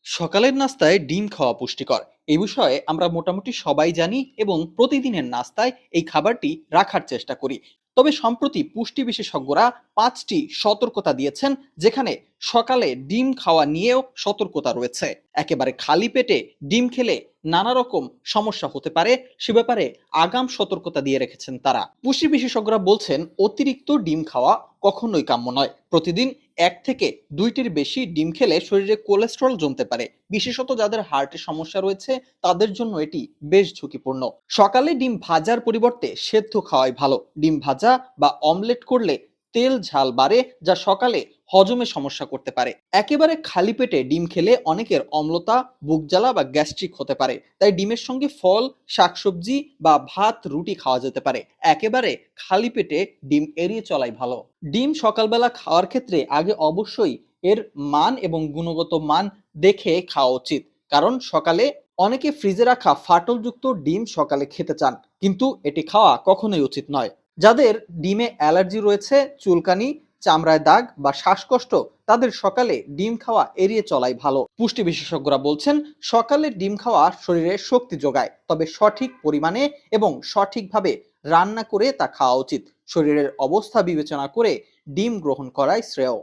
সকালের নাস্তায় ডিম খাওয়া পুষ্টিকর এই বিষয়ে আমরা মোটামুটি সবাই জানি এবং প্রতিদিনের নাস্তায় এই খাবারটি রাখার চেষ্টা করি। তবে সম্প্রতি পুষ্টি বিশেষজ্ঞরা 5টি সতর্কতা দিয়েছেন, যেখানে সকালে ডিম খাওয়া নিয়েও সতর্কতা রয়েছে। একেবারে খালি পেটে ডিম খেলে নানা রকম সমস্যা হতে পারে, সে ব্যাপারে আগাম সতর্কতা দিয়ে রেখেছেন তারা। পুষ্টি বিশেষজ্ঞরা বলছেন অতিরিক্ত ডিম খাওয়া কখনোই কাম্য নয়। প্রতিদিন 1 থেকে 2টির বেশি ডিম খেলে শরীরে কোলেস্টেরল জমতে পারে। বিশেষত যাদের হার্টের সমস্যা রয়েছে তাদের জন্য এটি বেশ ঝুঁকিপূর্ণ। সকালে ডিম ভাজার পরিবর্তে সেদ্ধ খাওয়াই ভালো। ডিম ভাজা বা অমলেট করলে তেল ঝাল বাড়ে, যা সকালে হজমে সমস্যা করতে পারে। একেবারে খালি পেটে ডিম খেলে অনেকের অম্লতা, বুক জ্বালা বা গ্যাস্ট্রিক হতে পারে। তাই ডিমের সঙ্গে ফল, শাকসবজি বা ভাত, রুটি খাওয়া যেতে পারে। একেবারে খালি পেটে ডিম এড়িয়ে চলাই ভালো। ডিম সকালবেলা খাওয়ার ক্ষেত্রে আগে অবশ্যই এর মান এবং গুণগত মান দেখে খাওয়া উচিত। কারণ সকালে অনেকে ফ্রিজে রাখা ফাটলযুক্ত ডিম সকালে খেতে চান, কিন্তু এটি খাওয়া কখনোই উচিত নয়। যাদের ডিমে অ্যালার্জি রয়েছে, চুলকানি, চামড়ায় দাগ বা শ্বাসকষ্ট, তাদের সকালে ডিম খাওয়া এড়িয়ে চলাই ভালো। পুষ্টি বিশেষজ্ঞরা বলছেন সকালে ডিম খাওয়া শরীরে শক্তি যোগায়, তবে সঠিক পরিমাণে এবং সঠিকভাবে রান্না করে তা খাওয়া উচিত। শরীরের অবস্থা বিবেচনা করে ডিম গ্রহণ করাই শ্রেয়।